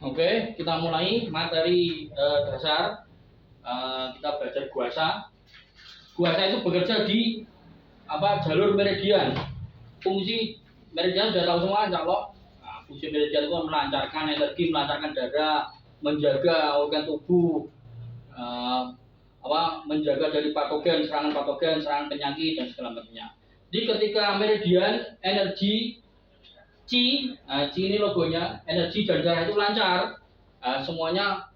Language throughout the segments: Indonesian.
Oke, kita mulai materi dasar. Kita belajar guasa. Guasa itu bekerja di jalur meridian. Fungsi meridian sudah tahu semua, insya Allah. Fungsi meridian itu melancarkan energi, melancarkan darah, menjaga organ tubuh, menjaga dari patogen, serangan penyakit dan segala macamnya. Jadi ketika meridian energi Qi ini logonya, energi dan darah itu lancar, semuanya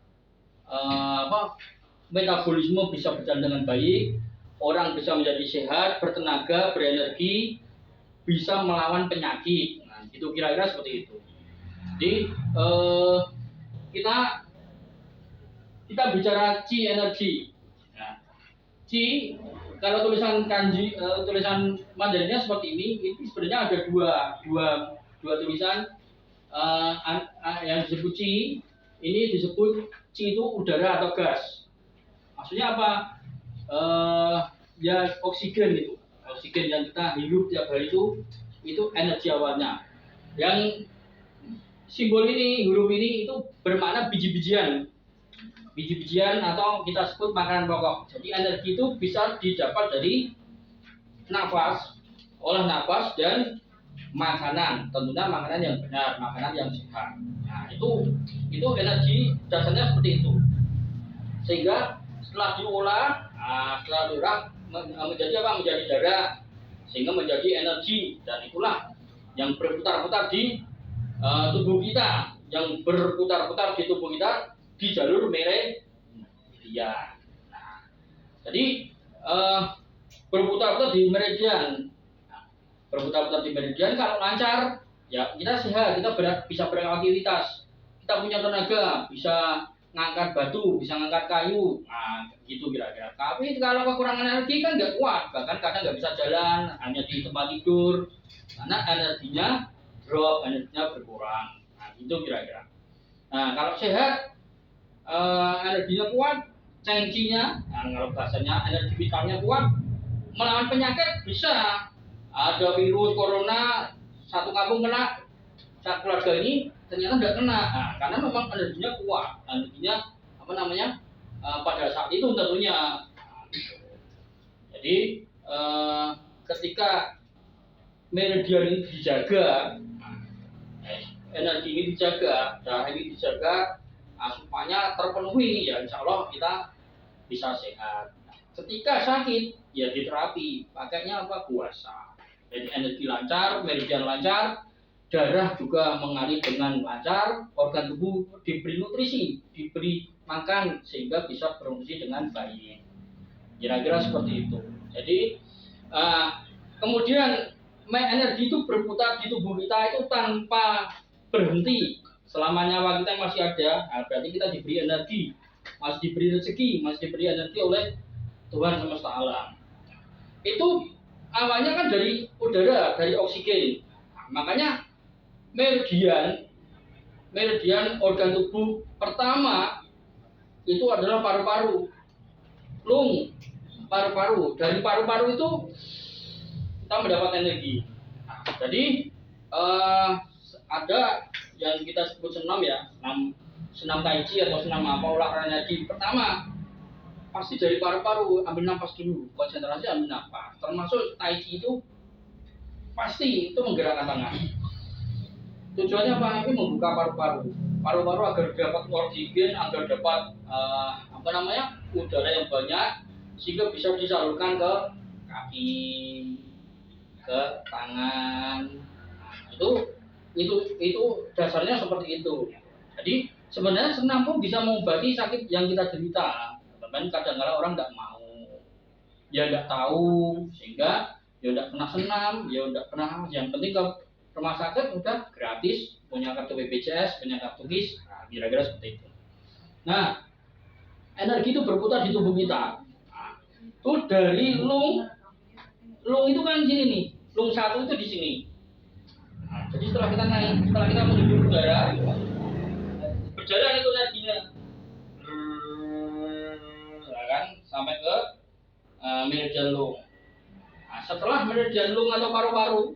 metabolisme bisa berjalan dengan baik, orang bisa menjadi sehat, bertenaga, berenergi, bisa melawan penyakit. Nah, itu kira-kira seperti itu. Jadi kita bicara Qi energi. Nah, Qi kalau tulisan kanji, tulisan Mandarinnya seperti ini sebenarnya ada dua tulisan yang disebut Qi. Ini disebut Qi itu udara atau gas. Maksudnya apa? Ya oksigen yang kita hirup tiap hari itu energi awalnya. Yang simbol ini, huruf ini itu bermakna biji-bijian atau kita sebut makanan pokok. Jadi energi itu bisa didapat dari olah nafas dan makanan. Tentunya makanan yang benar, makanan yang sehat. Nah, itu energi dasarnya seperti itu. Sehingga setelah diolah, menjadi darah, sehingga menjadi energi, dan itulah yang berputar-putar di tubuh kita, di jalur meridian. Nah, jadi berputar-putar di meridian. Kalau lancar, ya kita sehat, kita bisa beraktivitas, kita punya tenaga, bisa ngangkat batu, bisa ngangkat kayu, nah gitu kira-kira. Tapi kalau kekurangan energi kan nggak kuat, bahkan kadang nggak bisa jalan, hanya di tempat tidur, karena energinya drop, energinya berkurang. Nah gitu kira-kira. Nah kalau sehat, energinya kuat, cengcinya, kalau bahasanya energi vitalnya kuat, melawan penyakit bisa. Ada virus corona, satu kampung kena, satu keluarga ini ternyata tidak kena, karena memang energinya kuat, pada saat itu tentunya. Jadi ketika meridian ini dijaga, energi ini dijaga, darah ini dijaga, supaya terpenuhi, ya insya Allah kita bisa sehat. Ketika sakit, ya diterapi, pakainya guasa. Jadi energi lancar, meridian lancar, darah juga mengalir dengan lancar, organ tubuh diberi nutrisi, diberi makan sehingga bisa berfungsi dengan baik. Kira-kira seperti itu. Jadi kemudian energi itu berputar di tubuh kita itu tanpa berhenti. Selama nyawa kita masih ada, berarti kita diberi energi, masih diberi rezeki, masih diberi energi oleh Tuhan semesta alam. Itu awalnya kan dari udara, dari oksigen. Makanya meridian organ tubuh pertama itu adalah paru-paru, lung, paru-paru. Dari paru-paru itu kita mendapat energi. Jadi ada yang kita sebut senam tai chi atau senam olahraga energi. Pertama pasti dari paru-paru, ambil nafas dulu, konsentrasi ambil nafas. Termasuk tai chi itu pasti itu menggerakkan tangan. Tujuannya apa? Ini membuka paru-paru agar dapat oksigen, agar dapat udara yang banyak, sehingga bisa disalurkan ke kaki, ke tangan. Nah, itu dasarnya seperti itu. Jadi sebenarnya senam pun bisa mengobati sakit yang kita derita. Tapi kadang-kadang orang nggak mau, ya nggak tahu, sehingga ya udah pernah senam, ya udah pernah. Yang penting ke rumah sakit udah gratis, punya kartu BPJS, punya kartu KIS, kira-kira seperti itu. Nah, energi itu berputar di tubuh kita. Itu dari lung itu kan di sini nih, lung satu itu di sini. Jadi setelah kita menghirup udara, berjalan itu energinya, sampai ke meridian lung. Nah, setelah meridian lung atau paru-paru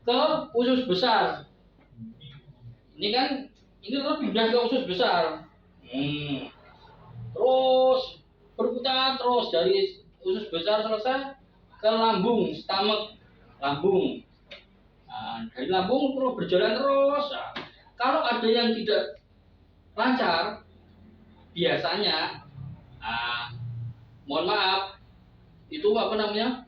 ke usus besar. Ini kan ini terus pindah ke usus besar. Terus berputar terus dari usus besar selesai ke lambung, stomach, lambung. Nah, dari lambung terus berjalan terus. Nah, kalau ada yang tidak lancar, biasanya, mohon maaf, itu apa namanya?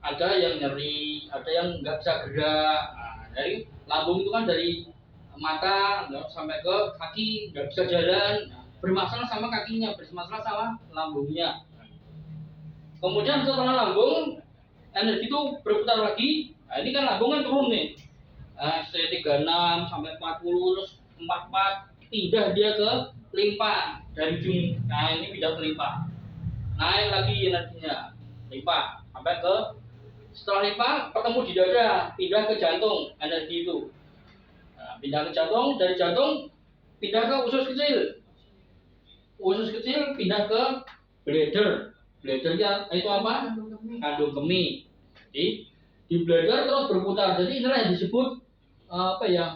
Ada yang nyeri, ada yang nggak bisa gerak. Nah, dari lambung itu kan dari mata sampai ke kaki nggak bisa jalan. Bermasalah sama kakinya, bermasalah sama lambungnya. Kemudian setelah lambung, energi itu berputar lagi. Nah, ini kan lambung kan turun nih. C36 sampai 40 terus 44 pindah dia ke limpa dari ujung. Nah, ini pindah ke limpa. Naik lagi energinya. Limpa sampai ke setelah limpa ketemu di dada, pindah ke jantung energi itu. Nah, pindah ke jantung, dari jantung pindah ke usus kecil. Usus kecil pindah ke bladder. Bladdernya itu apa? Kandung kemih. Jadi di bladder terus berputar. Jadi inilah yang disebut apa ya?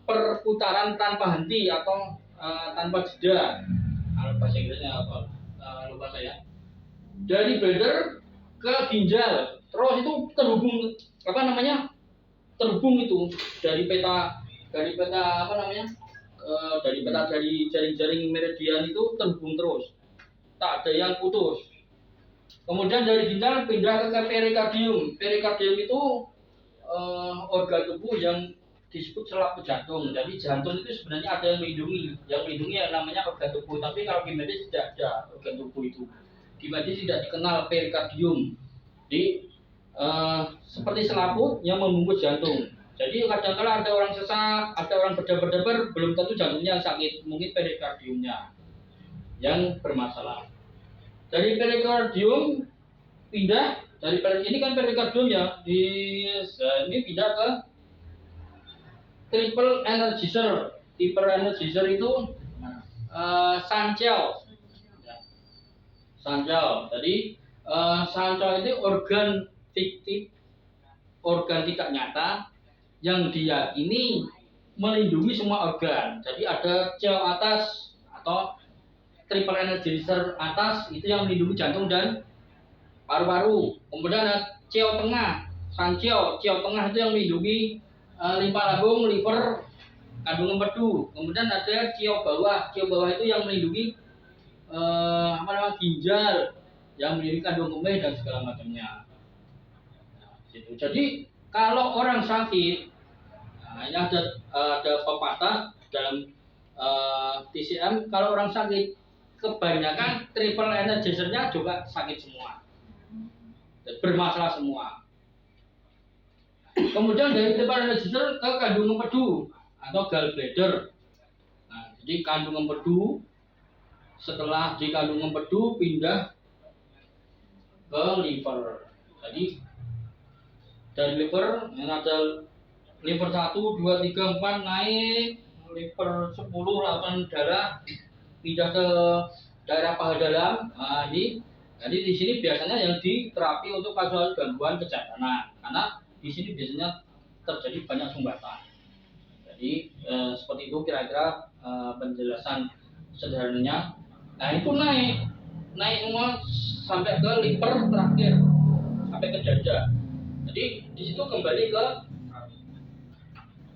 Perputaran tanpa henti atau tanpa jeda. Kalau bahasa Inggrisnya apa? Lupa saya. Dari bladder ke ginjal, terus itu terhubung apa namanya? Terhubung itu dari peta apa namanya? Dari peta dari jaring-jaring meridian itu terhubung terus, tak ada yang putus. Kemudian dari ginjal pindah ke perikardium. Perikardium itu organ tubuh yang disebut selaput jantung. Jadi jantung itu sebenarnya ada yang melindungi yang namanya organ tubuh. Tapi kalau di medis tidak ada organ tubuh itu. Di medis tidak dikenal perikardium. Jadi seperti selaput yang membungkus jantung. Jadi kadang-kala ada orang sesak, ada orang berdebar-debar, belum tentu jantungnya sakit, mungkin perikardiumnya yang bermasalah. Dari perikardium pindah dari ini kan perikardium ya, ini pindah ke triple energizer. Triple energizer itu sancel. Sancel. Jadi sancel itu organ fiktif, organ tidak nyata yang diyakini melindungi semua organ. Jadi ada cell atas atau triple energizer atas itu yang melindungi jantung dan paru-paru. Kemudian ada cell tengah, sancel. Cell tengah itu yang melindungi limpa lambung, liver, kandung empedu. Kemudian ada cell bawah. Cell bawah itu yang melindungi ginjal, yang melindungi kandung kemih dan segala macamnya. Nah, gitu. Jadi kalau orang sakit, ini ada pepatah dalam TCM, kalau orang sakit kebanyakan triple energizer-nya juga sakit semua, bermasalah semua. Kemudian dari triple energizer ke kandung empedu atau gallbladder. Nah, jadi kandung empedu, setelah di kandung empedu pindah ke liver. Jadi dari liver yang ada liver 1, 2, 3, 4 naik, liver 10 lakukan darah pindah ke daerah paha dalam. Nah, jadi di sini biasanya yang diterapi untuk kasus gangguan kejantanan, karena di sini biasanya terjadi banyak sumbatan. Jadi seperti itu kira-kira penjelasan sederhananya. Nah, itu naik semua sampai ke liver terakhir, sampai ke dada. Jadi di situ kembali ke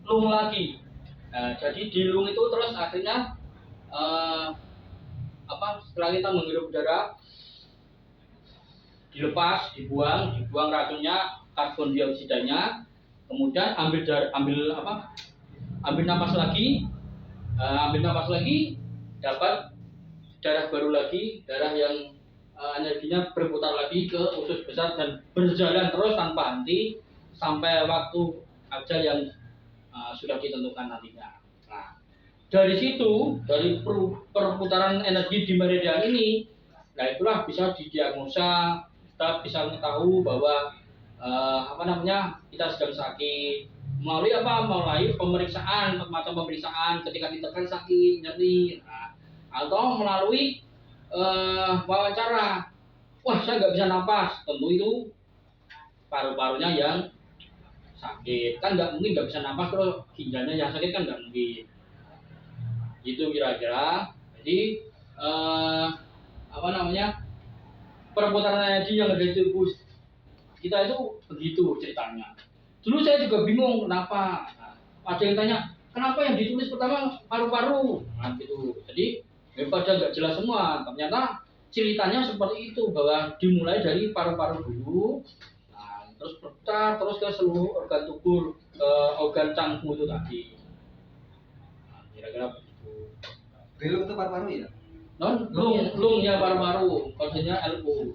lung lagi. Nah, jadi di lung itu terus akhirnya setelah kita menghirup udara dilepas, dibuang racunnya, karbon dioksidanya, kemudian ambil napas lagi, dapat darah baru lagi, darah yang energinya berputar lagi ke usus besar dan berjalan terus tanpa henti sampai waktu ajal yang sudah ditentukan nantinya. Nah, dari situ, dari perputaran energi di meridian ini, nah itulah bisa didiagnosa, kita bisa mengetahui bahwa kita sedang sakit melalui pemeriksaan, macam pemeriksaan ketika ditekan sakit, nyeri, atau melalui wawancara. Wah, saya nggak bisa napas, tentu itu paru-parunya yang sakit kan nggak mungkin nggak bisa napas terus ginjalnya yang sakit kan nggak mungkin. Itu kira-kira. Jadi apa namanya, perputaran energi yang ada di tubuh kita itu begitu ceritanya. Dulu saya juga bingung kenapa. Nah, ada yang tanya kenapa yang ditulis pertama paru-paru, nah gitu. Jadi daripada nggak jelas semua, ternyata ceritanya seperti itu bahwa dimulai dari paru-paru dulu, nah, terus berputar terus ke seluruh organ tubuh, ke organ cangkung itu tadi. Nah, kira-kira begitu. Belum itu paru-paru ya? Lung ya paru-paru, kodenya LU.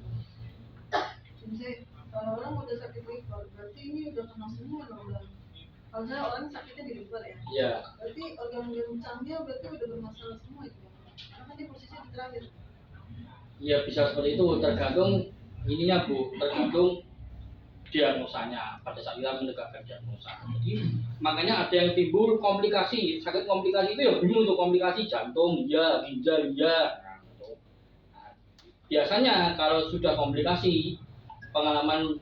Jadi kalau orang udah sakit liver, berarti ini udah kena semua dong. Kalau saya orang sakitnya di liver ya. Iya. Berarti organ-organ cangnya berarti udah bermasalah semua itu. Karena dia posisinya di terakhir. Iya bisa seperti itu, tergantung ininya Bu, tergantung diagnosanya pada saat kita menegakkan diagnosa. Jadi makanya ada yang timbul komplikasi, sakit komplikasi itu ya bingung untuk komplikasi jantung, ya ginjal, ya. Nah, gitu. Nah, biasanya kalau sudah komplikasi, pengalaman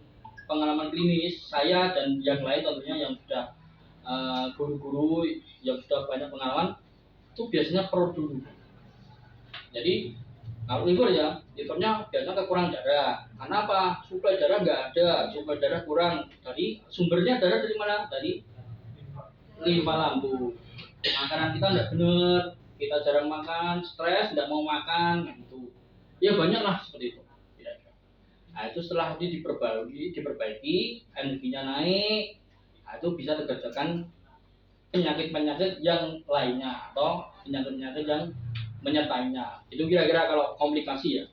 klinis saya dan yang lain tentunya yang sudah guru-guru yang sudah banyak pengalaman itu biasanya perut dulu. Jadi kalau liver ya, livernya biasanya kekurangan darah. Karena apa? Suplai darah nggak ada, suplai darah kurang. Dari sumbernya darah dari mana? Dari limpa lambung. Makanan kita nggak benar, kita jarang makan, stres, nggak mau makan, gitu. Ya banyak lah seperti itu. Nah itu setelah ini diperbaiki, energinya naik, nah, itu bisa tergerjakan penyakit-penyakit yang lainnya atau penyakit-penyakit yang menyertainya. Itu kira-kira kalau komplikasi ya.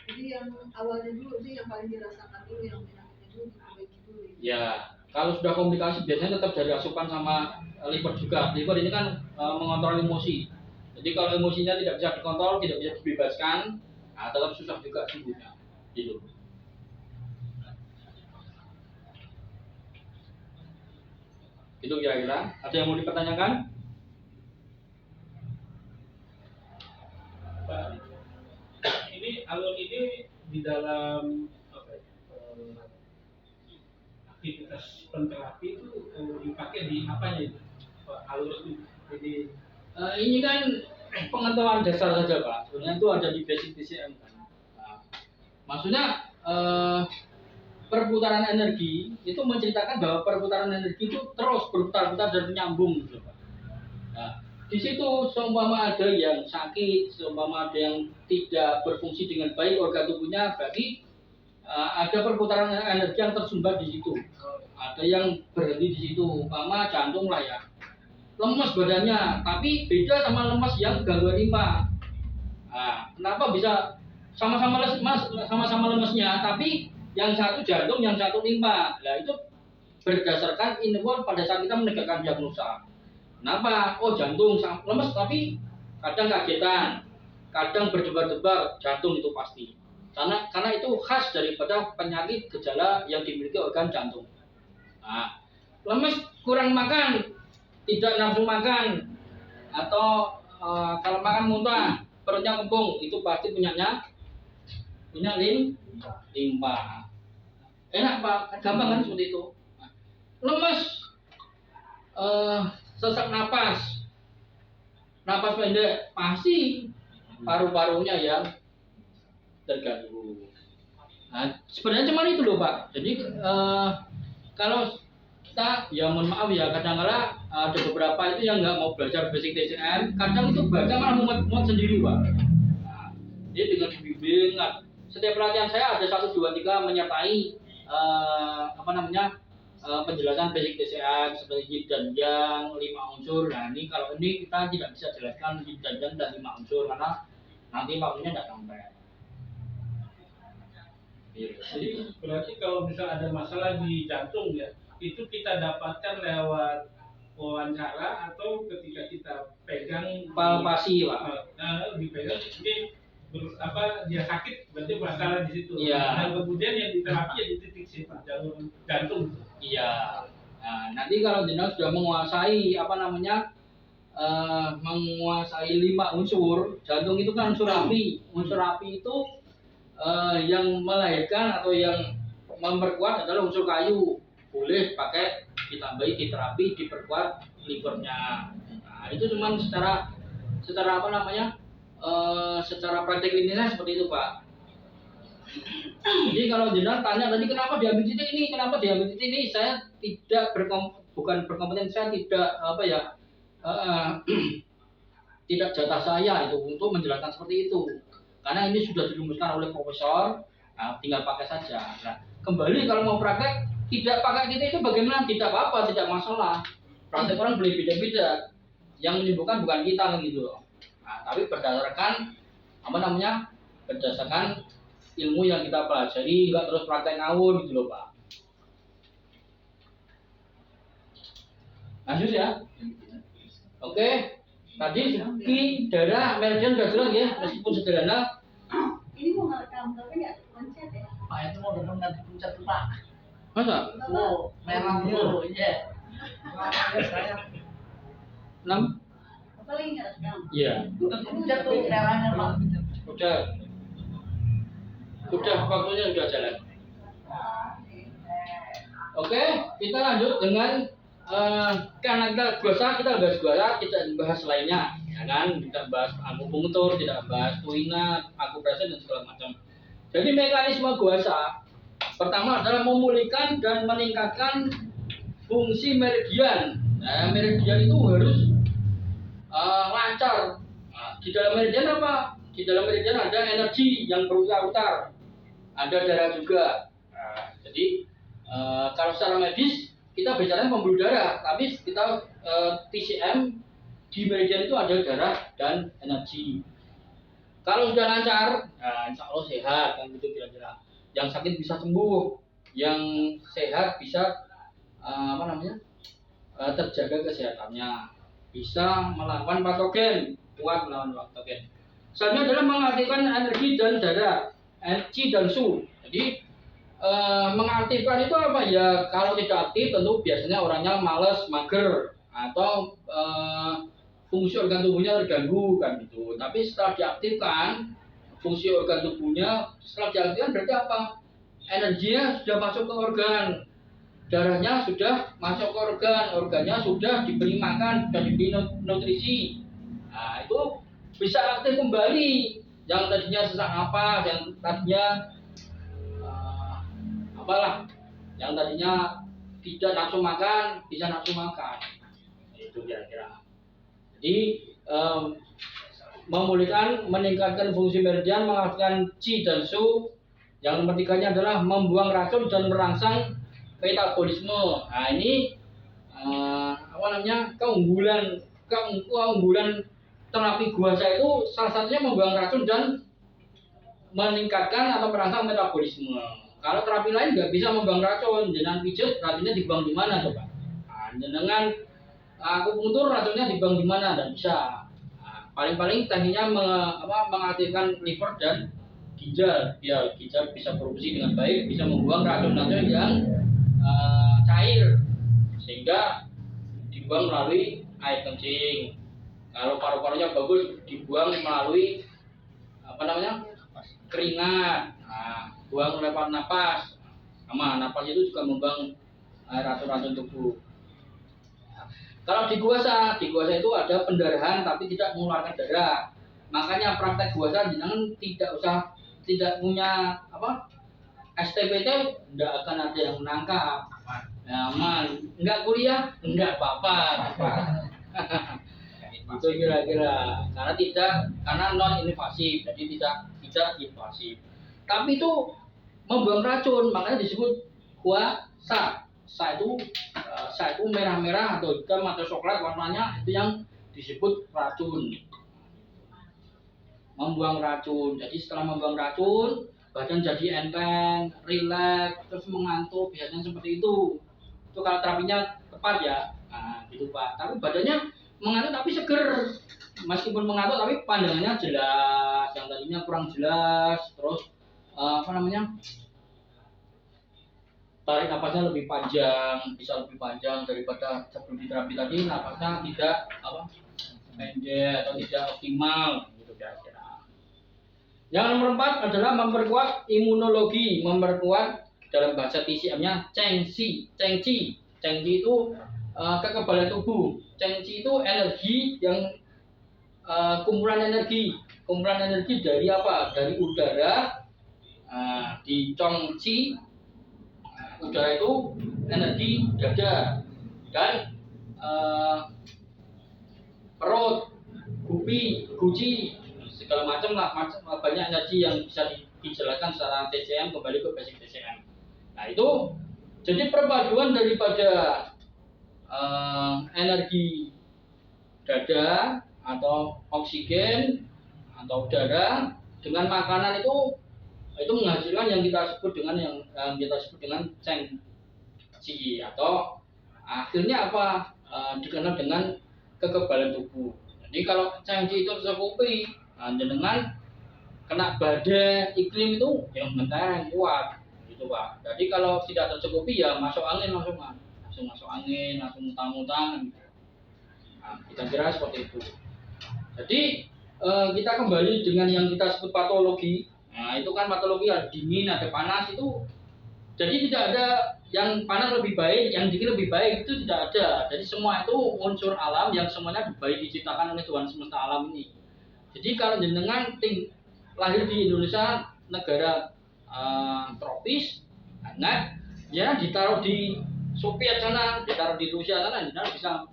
Jadi yang awalnya dulu sih yang paling dirasakan dulu, yang penyakitnya dulu diperbaiki dulu. Ya, kalau sudah komplikasi biasanya tetap dari asupan sama liver juga. Liver ini kan mengontrol emosi. Jadi kalau emosinya tidak bisa dikontrol, tidak bisa dibebaskan, nah, tetap susah juga sembuhnya. Gitu. Itu kira-kira. Ada yang mau dipertanyakan? Pak, ini alur ini di dalam apa ya, aktivitas penterapi itu dipakai di apanya itu? Alur itu. Jadi Ini kan pengetahuan dasar saja Pak. Sebenarnya itu ada di basic TCM kan. Nah, maksudnya perputaran energi itu menceritakan bahwa perputaran energi itu terus berputar-putar dan menyambung gitu Pak. Nah, di situ seumpama ada yang sakit, seumpama ada yang tidak berfungsi dengan baik organ tubuhnya, berarti ada perputaran energi yang tersumbat di situ. Ada yang berhenti di situ, umpama jantung lah ya. Lemes badannya, tapi beda sama lemes yang gangguan limpa. Nah, kenapa bisa sama-sama lemesnya, tapi yang satu jantung, yang satu limpa. Nah, itu berdasarkan input pada saat kita menegakkan diagnosa. Kenapa? Oh jantung lemes tapi kadang kagetan, kadang berdebar-debar, jantung itu pasti. Karena itu khas daripada penyakit gejala yang dimiliki organ jantung. Nah, lemes kurang makan, tidak nafsu makan, atau kalau makan muntah, perutnya kembung, itu pasti punya limpa. Enak Pak, gampang kan seperti itu. Lemes, sesak napas pendek, pasti paru-parunya yang terganggu. Nah, sebenarnya cuma itu loh Pak. Jadi kalau kita ya mohon maaf ya, kadang-kadang ada beberapa itu yang nggak mau belajar basic TCM, kadang itu baca malah muat sendiri Pak. Nah, jadi dengan bimbing, setiap pelatihan saya ada 1, 2, 3 menyertai penjelasan basic TCM seperti yin dan yang 5 unsur. Nah ini kalau ini kita tidak bisa jelaskan yin dan yang dan 5 unsur karena nanti waktunya tidak sampai. jadi berarti kalau misalnya ada masalah di jantung ya, itu kita dapatkan lewat wawancara atau ketika kita pegang Palpasi Pak. Dipegang ini dia sakit berarti masalah di situ. Iya. Dan kemudian yang diterapi ya di titik situ jalur jantung. Iya. Nah, nanti kalau jenazah sudah menguasai menguasai 5 unsur, jantung itu kan unsur api. Unsur api itu yang melahirkan atau yang memperkuat adalah unsur kayu. Boleh pakai ditambahi di terapi diperkuat livernya. Nah, itu cuman secara apa namanya secara praktek klinisnya seperti itu Pak. Jadi kalau jenengan tanya tadi kenapa diambil titik ini, saya tidak bukan berkompeten, saya tidak apa ya tidak jatah saya itu untuk menjelaskan seperti itu. Karena ini sudah dirumuskan oleh profesor, nah, tinggal pakai saja. Nah, kembali kalau mau praktek tidak pakai titik itu bagaimana? Tidak apa-apa, tidak masalah. Praktek orang boleh beda-beda. Yang menyembuhkan bukan kita kan gitu loh. Nah, tapi berdasarkan apa namanya? Berdasarkan ilmu yang kita pelajari, enggak terus praktek ngawur gitu loh, Pak. Lanjut ya. Oke. Tadi segi darah meridian sudah jelas ya, meskipun sederhana. Ini mau ngerekam tapi nggak pencet ya? Pak itu mau demen nggak dipencet tuh Pak. Masa? Oh, merah tuh, ya. Saya 6? Apa lagi ngerekam? Iya. Udah pencet tuh merahnya Pak. Udah waktunya sudah jalan. Oke, kita lanjut dengan karena kita guasa, kita bahas lainnya, ya kan? Kita bahas akupunktur, tidak bahas tuina, akupressure dan segala macam. Jadi mekanisme guasa pertama adalah memulihkan dan meningkatkan fungsi meridian. Nah, meridian itu harus lancar. Nah, di dalam meridian apa? Di dalam meridian ada energi yang berputar-putar, ada darah juga. Nah, jadi kalau secara medis kita bicara pembuluh darah, tapi kita TCM di meridian itu ada darah dan energi. Kalau sudah lancar, nah, insya Allah sehat kan gitu kira-kira. Yang sakit bisa sembuh, yang sehat bisa terjaga kesehatannya, bisa melawan patogen, kuat melawan patogen. Selanjutnya adalah mengaktifkan energi dan darah, Qi dan Su. Jadi mengaktifkan itu apa ya? Kalau tidak aktif tentu biasanya orangnya malas, mager, atau fungsi organ tubuhnya terganggu kan gitu. Tapi setelah diaktifkan fungsi organ tubuhnya, setelah diaktifkan berarti apa? Energinya sudah masuk ke organ, darahnya sudah masuk ke organ, organnya sudah diberi makan, sudah diberi nutrisi. Nah itu bisa aktif kembali. Yang tadinya sesak napas, yang tadinya yang tadinya tidak nafsu makan bisa nafsu makan. Itu kira-kira. Jadi memulihkan, meningkatkan fungsi meridian, mengaktifkan Qi dan Su. Yang nomor 3-nya adalah membuang racun dan merangsang metabolisme. Nah ini keunggulan terapi guasa itu salah satunya membuang racun dan meningkatkan atau merangsang metabolisme. Kalau terapi lain nggak bisa membuang racun, jenengan pijat racunnya dibuang di mana coba? Nah, jenengan akupunktur racunnya dibuang di mana? Dan bisa. Nah, paling-paling tekniknya mengaktifkan liver dan ginjal, biar ginjal bisa berfungsi dengan baik, bisa membuang racun-racun yang cair, sehingga dibuang melalui air kencing. Kalau paru-parunya bagus, dibuang melalui keringat. Nah, buang lewat napas. Sama napas itu juga membuang racun-racun tubuh. Kalau di guasa itu ada pendarahan tapi tidak mengeluarkan darah. Makanya praktek guasa jangan tidak punya STPT, tidak akan ada yang menangkap. Aman, enggak kuliah, enggak apa-apa. Itu kira-kira karena non invasif, jadi tidak invasif. Tapi itu membuang racun, makanya disebut guasa. Sa itu merah-merah atau hitam atau coklat warnanya, itu yang disebut racun. Membuang racun. Jadi setelah membuang racun, badan jadi enteng, rileks, terus mengantuk, biasanya seperti itu. Itu kalau terapinya tepat ya. Nah, gitu Pak. Tapi badannya mengantuk tapi seger. Meskipun mengantuk tapi pandangannya jelas, yang tadinya kurang jelas, terus tarik napasnya lebih panjang, bisa lebih panjang daripada sebelum diterapi tadi. Napasnya tidak pendek atau tidak optimal gitu kira-kira. Yang nomor 4 adalah memperkuat imunologi, memperkuat dalam bahasa TCM-nya Cheng Qi Cheng Qi itu kekebalan tubuh. Cheng Qi itu energi yang kumpulan energi dari apa? Dari udara. Di Chong Qi udara itu energi dada dan perut, guci, segala macam lah, banyak energi yang bisa dijelaskan secara TCM, kembali ke basic TCM. Nah itu jadi perpaduan daripada energi dada atau oksigen atau udara dengan makanan itu menghasilkan yang kita sebut dengan Cheng Qi, atau akhirnya apa dikenal dengan kekebalan tubuh. Jadi kalau Cheng Qi itu tercukupi, dengan kena badai iklim itu yang menteng kuat gitu Pak. Jadi kalau tidak tercukupi ya masuk angin langsung muntah-muntah gitu. Kita kira seperti itu. Jadi kita kembali dengan yang kita sebut patologi. Nah itu kan patologi ada dingin, ada panas itu. Jadi tidak ada yang panas lebih baik, yang dingin lebih baik, itu tidak ada. Jadi semua itu unsur alam yang semuanya baik diciptakan oleh Tuhan semesta alam ini. Jadi kalau jenengan lahir di Indonesia, negara tropis, hangat, ya ditaruh di Soviet sana, ditaruh di Rusia sana, jenengan bisa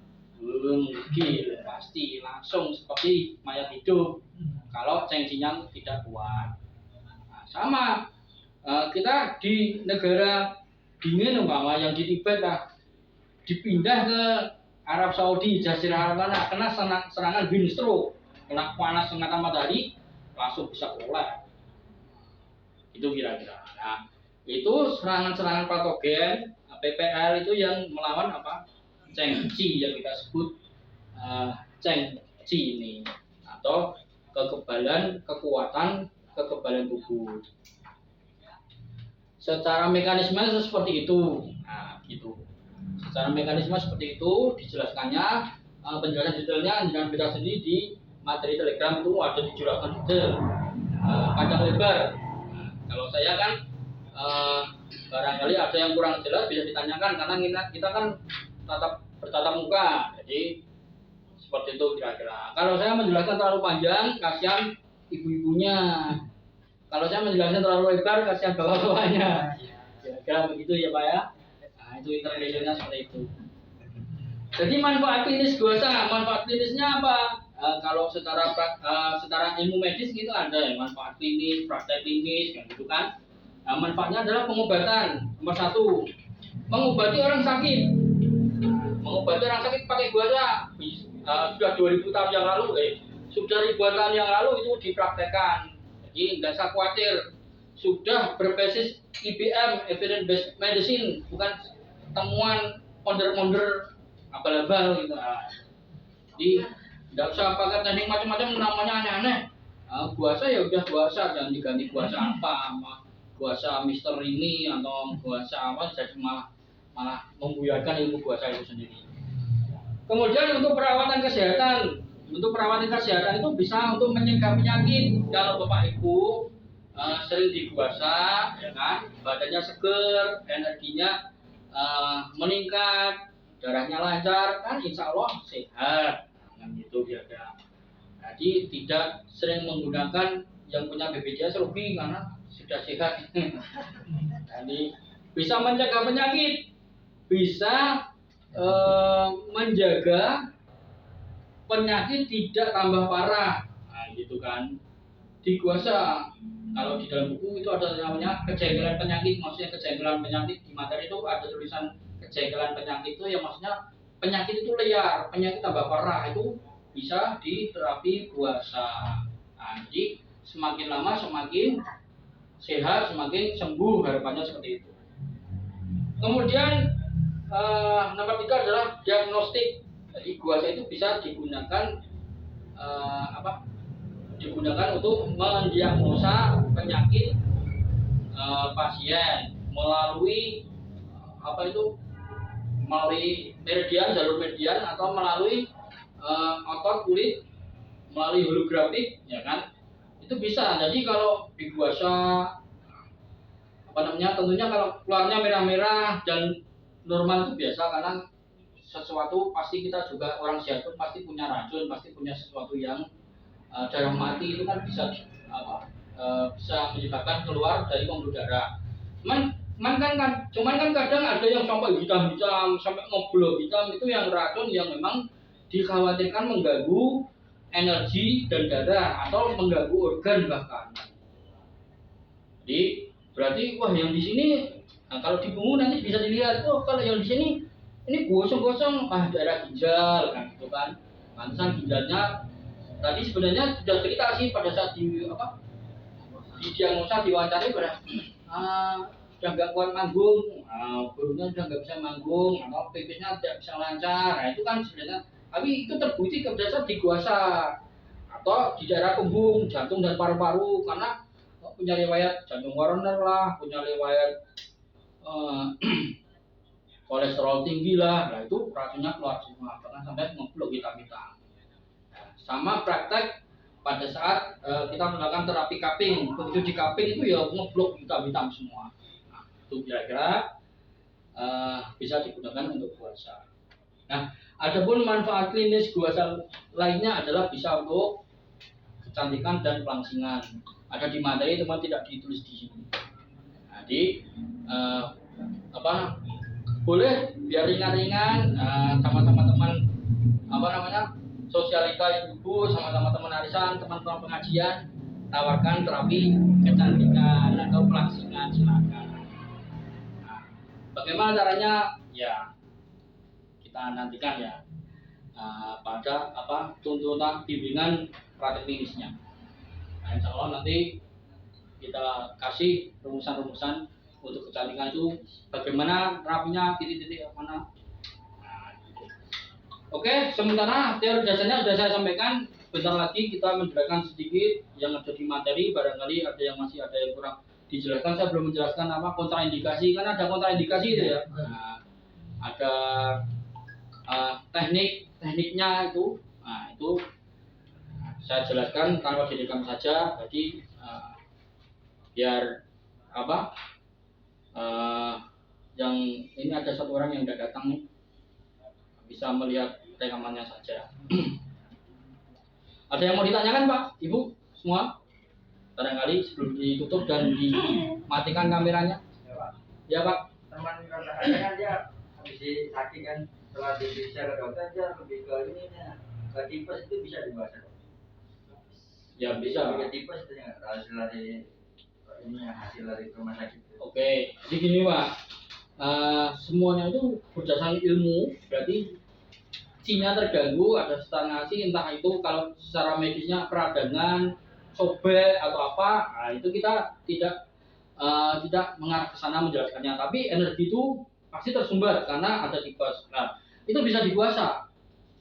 gil, pasti langsung seperti mayat hidup. Kalau cengcinya tidak kuat. Sama kita di negara dingin umpama yang di Tibet lah, dipindah ke Arab Saudi, Jazirah Arab mana, kena serangan wind stroke, kena panas sengatan matahari, langsung bisa kolap. Itu kira-kira. Nah, itu serangan-serangan patogen PPL itu yang melawan apa? Cheng Qi yang kita sebut Cheng Qi ini, atau kekuatan kekebalan tubuh. Secara mekanisme seperti itu. Nah, gitu. Secara mekanisme seperti itu dijelaskannya, penjelasan detailnya jangan beda sendiri di materi Telegram, itu ada dijurahkan detail panjang lebar. Nah, kalau saya kan barangkali ada yang kurang jelas bisa ditanyakan, karena kita kan bertatap muka, jadi seperti itu kira-kira. Kalau saya menjelaskan terlalu panjang, kasihan ibu-ibunya. Kalau saya menjelaskan terlalu lebar, kasihan bapak-bapaknya. Kira-kira begitu ya Pak ya. Nah, itu intermediate-nya seperti itu. Jadi manfaat klinis guasa, manfaat klinisnya apa? Kalau secara ilmu medis gitu ada ya, manfaat klinis, praktek klinis, gitu kan. Nah, manfaatnya adalah pengobatan. Nomor 1, mengobati orang sakit. Mengobati orang sakit pakai guasa. Sudah 2000 tahun yang lalu, sudah ribuan tahun yang lalu itu dipraktekkan. Jadi nggak usah khawatir. Sudah berbasis IBM, Evidence Based Medicine, bukan temuan ponder-ponder abal-abal gitu. Jadi nggak usah pakai teknik macam-macam, namanya aneh-aneh. Guasa ya udah guasa, jangan diganti guasa apa, guasa Mister ini atau guasa apa, jadi malah membuyarkan ilmu guasa itu sendiri. Kemudian untuk perawatan kesehatan, itu bisa untuk mencegah penyakit. Kalau Bapak Ibu sering diguasa, ya kan, badannya seger, energinya meningkat, darahnya lancar, kan insya Allah sehat. Nah, gitu kira-kira. Jadi tidak sering menggunakan yang punya BPJS rugi karena sudah sehat. Jadi bisa mencegah penyakit, bisa menjaga penyakit tidak tambah parah. Nah, gitu kan. Diguasa. Kalau di dalam buku itu ada namanya kejengkelan penyakit, maksudnya kejengkelan penyakit di materi itu ada tulisan kejengkelan penyakit itu, yang maksudnya penyakit itu liar, penyakit tambah parah itu bisa diterapi puasa. Nah, jadi semakin lama semakin sehat, semakin sembuh, harapannya seperti itu. Kemudian nomor 3 adalah diagnostik. Jadi guasa itu bisa digunakan digunakan untuk mendiagnosa penyakit pasien melalui melalui jalur meridian atau melalui otot kulit, melalui holografik, ya kan? Itu bisa. Jadi kalau diguasa tentunya kalau keluarnya merah-merah dan normal itu biasa karena sesuatu pasti kita juga orang sehat pun pasti punya racun, pasti punya sesuatu yang darah mati itu kan bisa bisa menyebabkan keluar dari pembuluh darah. Cuman kan kadang ada yang sampai hitam-hitam, sampai ngobrol hitam itu yang racun yang memang dikhawatirkan mengganggu energi dan darah atau mengganggu organ bahkan. Jadi berarti wah yang di sini kalau di bungu nanti bisa dilihat, oh kalau yang di sini ini gosong-gosong daerah ginjal kan gitu kan. Pantesan ginjalnya tadi sebenarnya sudah cerita sih pada saat di diagnosa diwawancara sudah nggak kuat manggung, gurunya sudah nggak bisa manggung, atau pipisnya tidak bisa lancar. Nah itu kan sebenarnya, tapi itu terbukti pada saat di guasa atau di daerah punggung, jantung dan paru-paru karena punya riwayat jantung koroner lah, punya riwayat kolesterol tinggi lah, nah itu racunnya keluar semua, pernah sampai ngeblok hitam-hitam. Sama praktek pada saat kita melakukan terapi cupping, begitu di cupping itu ya ngeblok hitam-hitam semua. Nah, itu kira-kira bisa digunakan untuk guasa. Nah, adapun manfaat klinis guasa lainnya adalah bisa untuk kecantikan dan pelangsingan. Ada di materi teman tidak ditulis di sini. Jadi boleh biar ringan-ringan sama teman-teman sosialita ibu sama teman-teman arisan, teman-teman pengajian, tawarkan terapi kecantikan atau pelangsingan silakan. Nah, bagaimana caranya? Ya kita nantikan ya pada tuntutan bimbingan praktek klinisnya. Nah, insya Allah nanti kita kasih rumusan-rumusan untuk kecantikan itu bagaimana terapinya, titik-titik mana. Nah, gitu. Oke, sementara teori dasarnya sudah saya sampaikan. Bentar lagi kita menjelaskan sedikit yang ada di materi, barangkali ada yang masih ada yang kurang dijelaskan. Saya belum menjelaskan apa kontraindikasi, kan ada kontraindikasi itu ya. Nah, ada tekniknya itu. Nah, itu saya jelaskan tanpa direkam saja. Jadi biar yang ini ada satu orang yang tidak datang nih bisa melihat rekamannya saja. Ada yang mau ditanyakan Pak, Ibu semua? Barangkali sebelum ditutup dan dimatikan kameranya. Ya Pak. Teman kata-kata kan dia habis sakit kan, setelah diperiksa ke dokter dia lebih ke ini ke tipes itu bisa dibahas. Ya bisa. Ke tipes itu ya hasil dari rumah sakit. Oke, jadi gini Pak, semuanya itu berdasarkan ilmu, berarti Cina terganggu, ada stagnasi, entah itu kalau secara medisnya peradangan, sobek atau apa, nah itu kita tidak mengarah ke sana menjelaskannya, tapi energi itu pasti tersumbat karena ada tipes. Nah, itu bisa diguasa.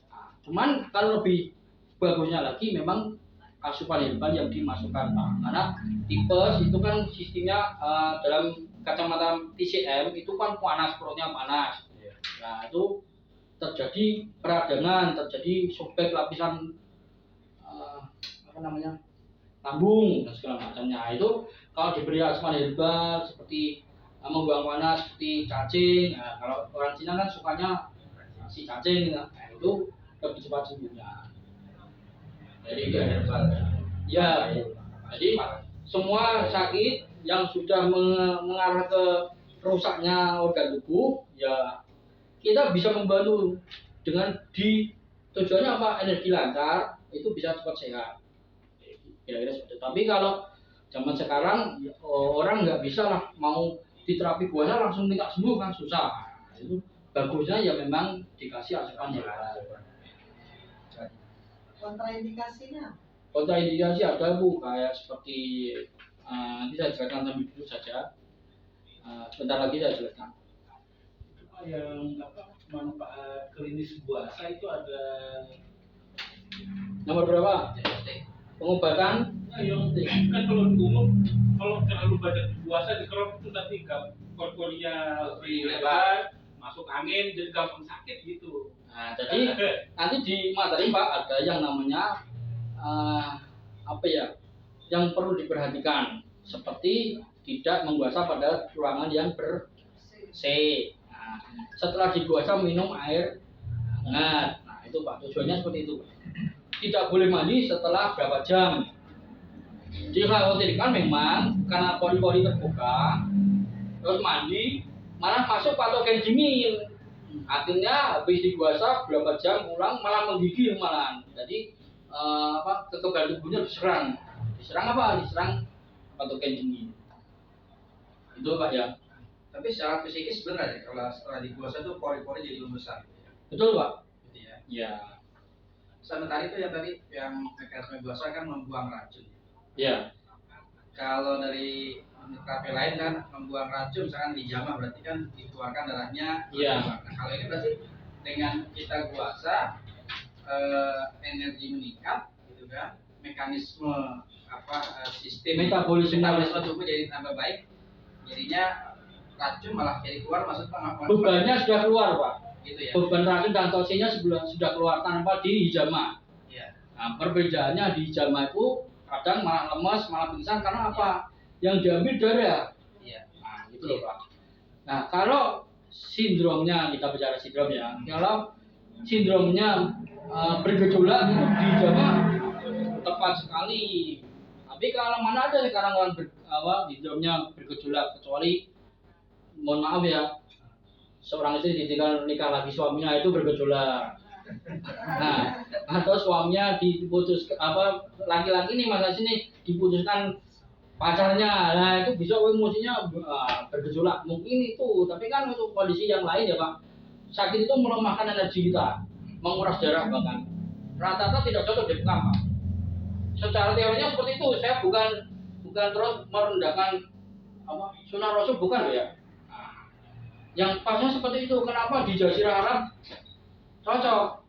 Nah, cuman kalau lebih bagusnya lagi memang asupan herbal yang dimasukkan Pak, karena tipes itu kan sistemnya dalam kacamata TCM itu kan panas, perutnya panas. Nah itu terjadi peradangan, terjadi sobek lapisan lambung dan segala macamnya. Itu kalau diberi asupan herbal seperti membuang panas seperti cacing. Nah, kalau orang Cina kan sukanya si cacing, nah, itu lebih cepat sembuhnya. Jadi ya, jadi semua sakit yang sudah mengarah ke rusaknya organ tubuh, ya kita bisa membantu dengan tujuannya apa? Energi lancar, itu bisa cepat sehat. Kira-kira seperti itu. Tapi kalau zaman sekarang orang nggak bisa lah mau diterapi guasa langsung minta sembuh kan susah. Nah, itu bagusnya ya memang dikasih asupan ya. Kontraindikasinya? Kontraindikasi ada Bu, kayak seperti nanti saya jelaskan sambil dulu saja. Sebentar lagi saya jelaskan. Yang manfaat klinis guasa itu ada Nomor berapa? Pengobatan? yang kan kalau di umum kalau terlalu banyak guasa di kerok itu nanti korporia lebar, masuk angin jadi gampang sakit gitu. Nah, jadi nanti di materi Pak ada yang namanya yang perlu diperhatikan seperti tidak mengguasa pada ruangan yang ber-C. Nah, Nah, setelah diguasa minum air hangat. Nah, itu Pak, tujuannya seperti itu. Tidak boleh mandi setelah berapa jam. Dikhawatirkan memang karena pori-pori terbuka, terus mandi, malah masuk patogen dingin. Akhirnya habis diguasa berapa jam pulang malah menggigil malahan. Jadi kekebalan tubuhnya diserang. Diserang apa? Diserang patogen dingin. Itu Pak ya. Tapi secara psikis benar ya kalau setelah diguasa itu pori-pori jadi membesar. Betul Pak? Gitu ya. Ya. Sama tadi yang mekanisme guasa kan membuang racun. Ya. Kalau dari terapi lain kan membuang racun, misalkan dijamah berarti kan dikeluarkan darahnya. Iya. Nah, kalau ini berarti dengan kita puasa energi meningkat, gitu kan? Mekanisme sistem Metabolisme tubuh jadi tambah baik. Jadinya racun malah jadi keluar, maksudnya bebannya sudah keluar Pak. gitu ya. Beban racun dan toksinnya sudah keluar tanpa dihijama. Iya. Nah, perbedaannya di hijama itu kadang malah lemas, malah pingsan karena apa? Yang diambil darah. Iya. Nah, gitu loh Pak. Nah, kalau sindromnya, kita bicara sindrom ya. Kalau sindromnya bergejolak itu di hijama tepat sekali. Tapi kalau mana ada sekarang orang sindromnya bergejolak, kecuali mohon maaf ya, seorang istri ditinggal nikah lagi suaminya itu bergejolak. Nah, atau suaminya diputus laki-laki nih masa sini diputuskan pacarnya, nah itu bisa emosinya bergejolak. Mungkin itu, tapi kan untuk kondisi yang lain ya Pak, sakit itu melemahkan energi kita, menguras darah bahkan. Rata-rata tidak cocok di Pak. Secara teorinya seperti itu. Saya bukan terus merendahkan sunnah Rasul, bukan loh ya. Yang pasnya seperti itu. Kenapa di Jazirah Arab cocok?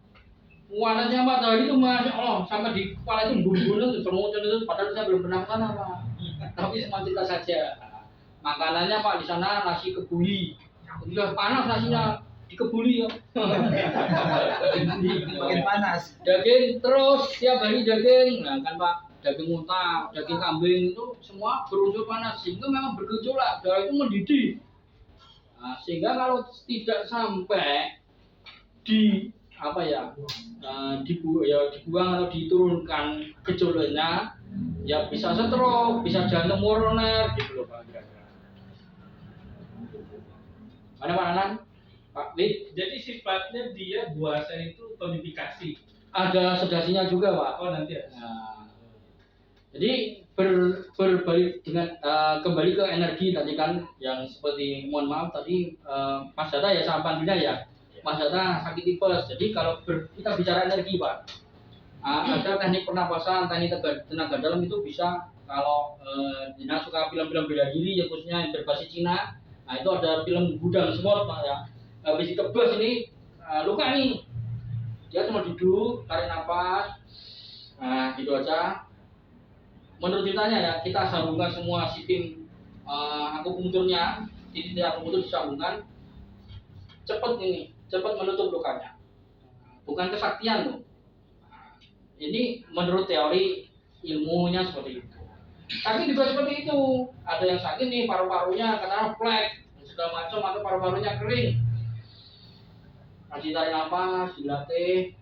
Warnanya matahari itu Masya Allah sampai di kepala itu bumbunya semut itu, padahal saya belum pernah sana Pak. Tapi semua cerita saja. Makanannya Pak di sana nasi kebuli. Sudah panas nasinya dikebuli ya. Makin panas. Daging terus tiap hari daging. Nah kan Pak, daging unta, daging kambing itu semua berunsur panas sehingga memang bergejolak, darah itu mendidih. Nah, sehingga kalau tidak sampai dibuang atau diturunkan gejolaknya, ya bisa stroke, bisa jantung koroner gitu loh Pak. Mana Pak Nanan? Pak Wid? Jadi sifatnya dia puasa itu tonifikasi. Ada sedasinya juga Pak. Oh nanti ya. Nah, jadi berbalik dengan kembali ke energi tadi kan yang seperti mohon maaf tadi Mas Data ya sahabat Bina ya. Mas Data sakit tipes. Jadi kalau kita bicara energi Pak, ada teknik pernapasan, teknik tenaga dalam itu bisa kalau Dina suka film-film bela diri ya khususnya yang berbasis Cina. Nah itu ada film gudang semut Pak ya. Habis ditebas ini luka nih. Dia cuma duduk, tarik nafas. Nah gitu aja. Menurut ceritanya ya, kita sambungkan semua sistem akupunkturnya, titik akupunktur disambungkan, cepat menutup lukanya. Bukan kesaktian loh. Ini menurut teori ilmunya seperti itu. Tapi juga seperti itu, ada yang sakit nih paru-parunya katakanlah flek, segala macam atau paru-parunya kering. Kasih tarik nafas, dilatih,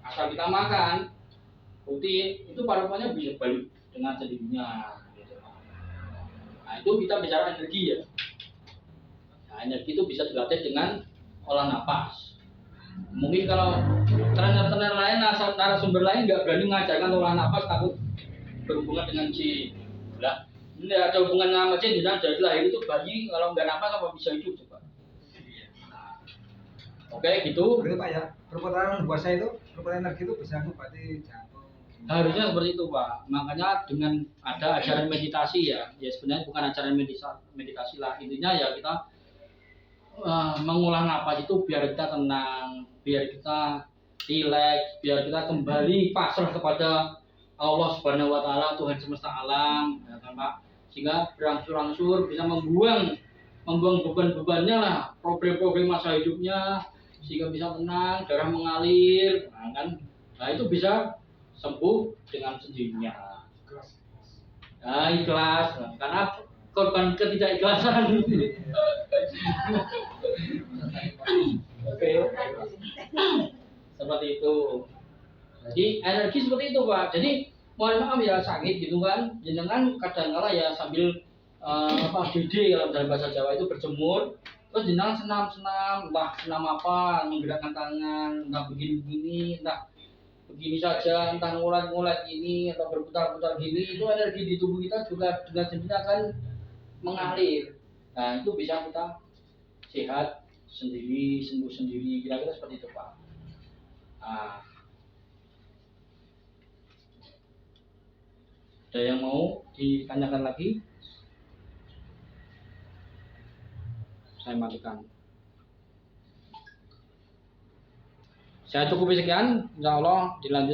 asal kita makan rutin, itu paru-parunya bisa balik dengan sendirinya. Nah itu kita bicara energi ya. Nah energi itu bisa dilatih dengan olah napas. Mungkin kalau trainer-trainer lain, narasumber lain nggak berani mengajarkan olah napas, takut berhubungan dengan jin. Lah, ini ada hubungannya sama jin, jadi lahir itu bayi kalau nggak napas apa bisa hidup coba. Nah, oke gitu. Berarti Pak ya, perputaran puasa itu, perputaran energi itu bisa berarti jantung. Harusnya seperti itu Pak. Makanya dengan ada ajaran meditasi ya sebenarnya bukan ajaran meditasi lah. Intinya ya kita mengulang napas itu biar kita tenang, biar kita rileks, biar kita kembali pasrah kepada Allah Subhanahu wa taala, Tuhan semesta alam, ya kan Pak. Sehingga berangsur-angsur bisa membuang beban-bebannya lah, problem-problem masa hidupnya, sehingga bisa tenang, darah mengalir, nah, kan. Nah itu bisa sembuh dengan sendirinya. Nah, ikhlas, karena korban ketidakikhlasan. Oke. Seperti itu. Jadi energi seperti itu Pak. Jadi mohon maaf ya sakit gitu kan. Jenengan kadang-kala ya sambil DD kalau dalam bahasa Jawa itu berjemur. Terus jenengan senam-senam, entah senam apa, menggerakkan tangan, entah begini-begini, entah begini saja, entah ngulat-ngulat ini atau berputar-putar gini, itu energi di tubuh kita juga dengan sendirinya akan mengalir. Nah itu bisa kita sehat sendiri, sembuh sendiri, kira-kira seperti itu Pak. Nah, ada yang mau ditanyakan lagi? Saya matikan. Saya cukupi sekian, insya Allah dilanjut.